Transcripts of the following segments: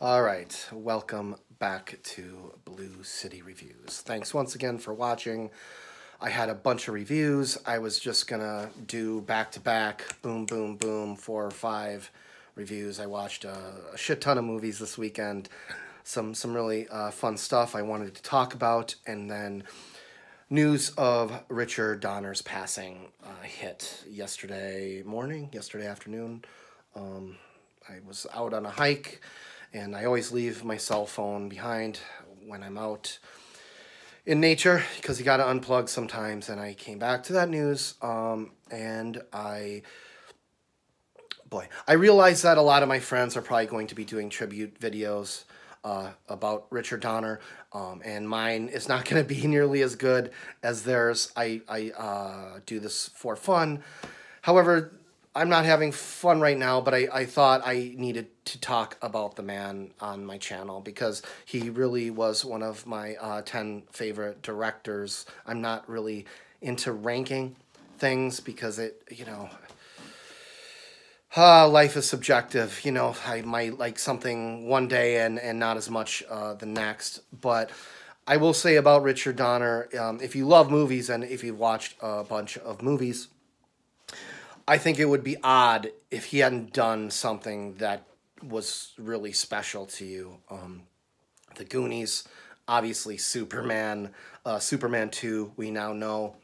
All right, welcome back to Blue City Reviews. Thanks once again for watching. I had a bunch of reviews. I was just gonna do back to back, boom, boom, boom, 4 or 5 reviews. I watched a shit ton of movies this weekend. Some really fun stuff I wanted to talk about, and then news of Richard Donner's passing hit yesterday morning, yesterday afternoon. I was out on a hike, and I always leave my cell phone behind when I'm out in nature because you got to unplug sometimes. And I came back to that news, and I realized that a lot of my friends are probably going to be doing tribute videos about Richard Donner, and mine is not going to be nearly as good as theirs. I do this for fun. However, I'm not having fun right now, but I thought I needed to talk about the man on my channel because he really was one of my 10 favorite directors. I'm not really into ranking things because life is subjective. I might like something one day and not as much the next. But I will say about Richard Donner, if you love movies and if you've watched a bunch of movies, I think it would be odd if he hadn't done something that was really special to you. The Goonies, obviously Superman, Superman 2, we now know,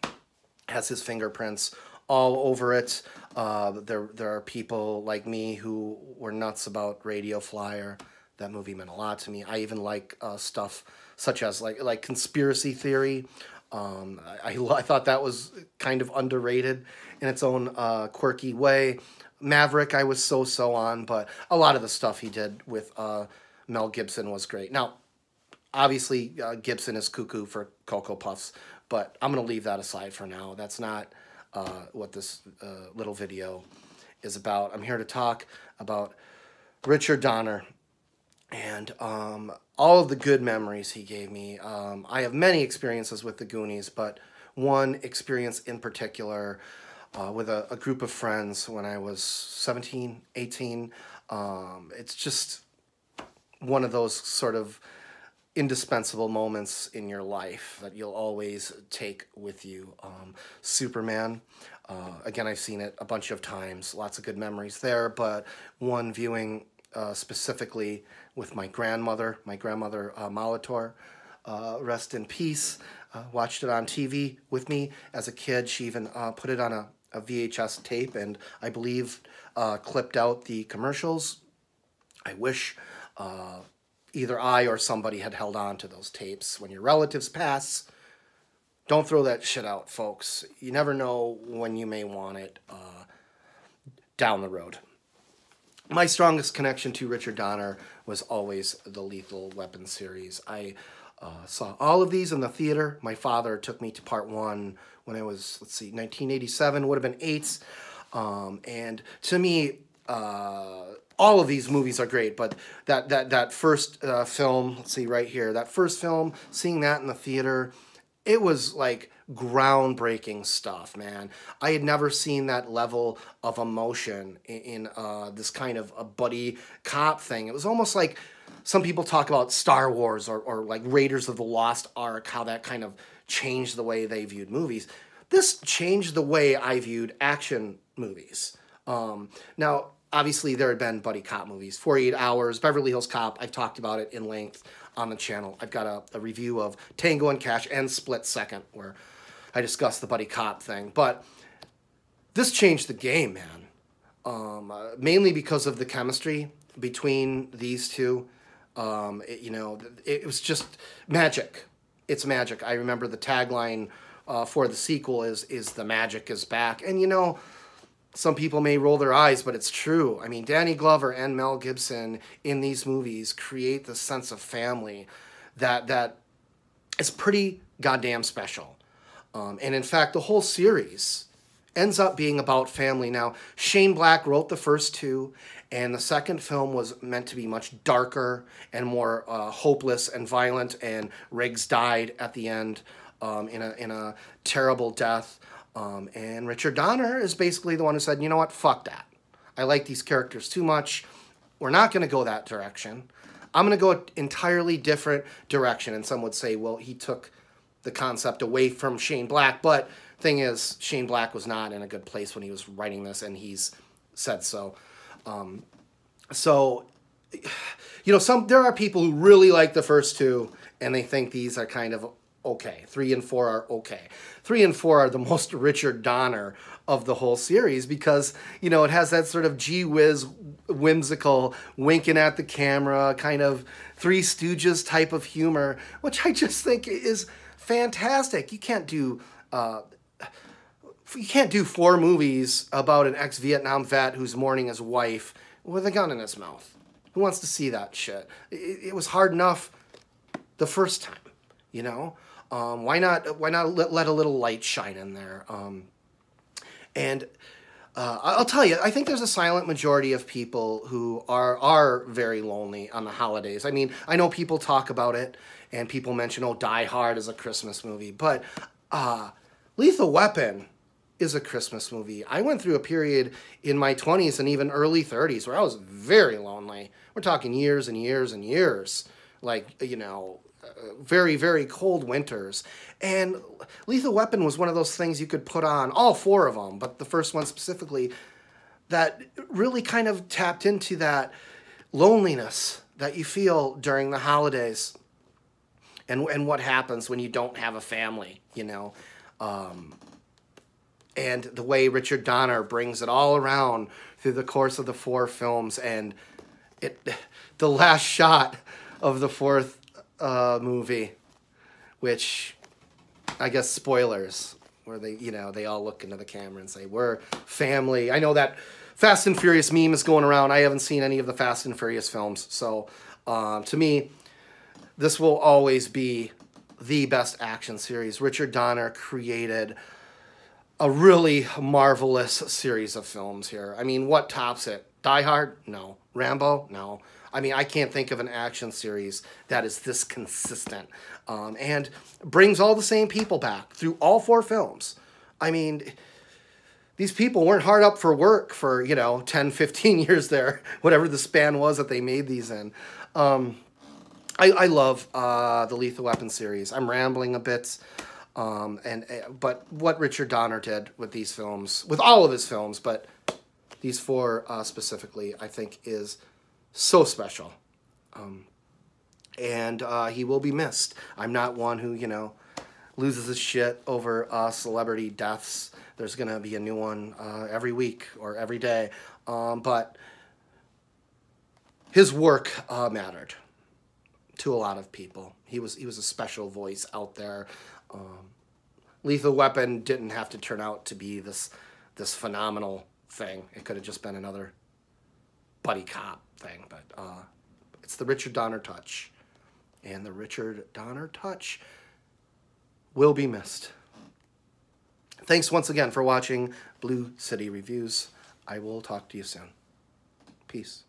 has his fingerprints all over it. There are people like me who were nuts about Radio Flyer. That movie meant a lot to me. I even like stuff such as like conspiracy theory. I thought that was kind of underrated in its own quirky way. Maverick, I was so on, but a lot of the stuff he did with Mel Gibson was great. Now, obviously, Gibson is cuckoo for Cocoa Puffs, but I'm going to leave that aside for now. That's not what this little video is about. I'm here to talk about Richard Donner and all of the good memories he gave me. I have many experiences with the Goonies, but one experience in particular with a group of friends when I was 17, 18. It's just one of those sort of indispensable moments in your life that you'll always take with you. Superman, again, I've seen it a bunch of times, lots of good memories there, but one viewing specifically with my grandmother Molitor, rest in peace, watched it on TV with me as a kid. She even put it on a VHS tape and I believe clipped out the commercials. I wish either I or somebody had held on to those tapes. When your relatives pass, don't throw that shit out, folks. You never know when you may want it down the road. My strongest connection to Richard Donner was always the Lethal Weapon series. I saw all of these in the theater. My father took me to part one when I was, 1987, would have been 8. And to me, all of these movies are great, but that first film, let's see right here, that first film, seeing that in the theater, it was like groundbreaking stuff, man. I had never seen that level of emotion in this kind of a buddy cop thing. It was almost like some people talk about Star Wars or like Raiders of the Lost Ark, how that kind of changed the way they viewed movies. This changed the way I viewed action movies. Now, obviously, there had been buddy cop movies. 48 Hours, Beverly Hills Cop. I've talked about it in length on the channel. I've got a review of Tango and Cash and Split Second where I discussed the buddy cop thing. But this changed the game, man. Mainly because of the chemistry between these two. It was just magic. It's magic. I remember the tagline for the sequel is the magic is back. And some people may roll their eyes, but it's true. I mean, Danny Glover and Mel Gibson in these movies create the sense of family that is pretty goddamn special. And in fact, the whole series ends up being about family. Now, Shane Black wrote the first two, and the second film was meant to be much darker and more hopeless and violent, and Riggs died at the end in a terrible death. And Richard Donner is basically the one who said, you know what, fuck that. I like these characters too much. We're not going to go that direction. I'm going to go an entirely different direction. And some would say, well, he took the concept away from Shane Black. But thing is, Shane Black was not in a good place when he was writing this, and he's said so. So, you know, there are people who really like the first two, and they think these are kind of okay. 3 and 4 are okay. 3 and 4 are the most Richard Donner of the whole series because, you know, it has that sort of gee whiz, whimsical, winking at the camera, kind of Three Stooges type of humor, which I just think is fantastic. You can't do 4 movies about an ex-Vietnam vet who's mourning his wife with a gun in his mouth. Who wants to see that shit? It was hard enough the first time, you know? Why not let a little light shine in there? And I'll tell you, I think there's a silent majority of people who are very lonely on the holidays. I mean, I know people talk about it, and people mention, oh, Die Hard is a Christmas movie, but Lethal Weapon is a Christmas movie. I went through a period in my 20s and even early 30s where I was very lonely. We're talking years and years and years, like, you know, very, very cold winters. And Lethal Weapon was one of those things you could put on, all 4 of them, but the first one specifically, that really kind of tapped into that loneliness that you feel during the holidays and what happens when you don't have a family, you know. And the way Richard Donner brings it all around through the course of the 4 films, and the last shot of the 4th movie, which I guess spoilers, where they all look into the camera and say, we're family. I know that Fast and Furious meme is going around. I haven't seen any of the Fast and Furious films, so to me, this will always be the best action series. Richard Donner created a really marvelous series of films here. I mean, what tops it? Die Hard? No. Rambo? No. I mean, I can't think of an action series that is this consistent and brings all the same people back through all 4 films. I mean, these people weren't hard up for work for, 10, 15 years there, whatever the span was that they made these in. I love the Lethal Weapon series. I'm rambling a bit, but what Richard Donner did with these films, with all of his films, but these 4 specifically, I think is so special. And he will be missed. I'm not one who, loses his shit over celebrity deaths. There's going to be a new one every week or every day. But his work mattered to a lot of people. He was a special voice out there. Lethal Weapon didn't have to turn out to be this phenomenal thing. It could have just been another buddy cop thing, but it's the Richard Donner touch, and the Richard Donner touch will be missed. Thanks once again for watching Blue City Reviews. I will talk to you soon. Peace.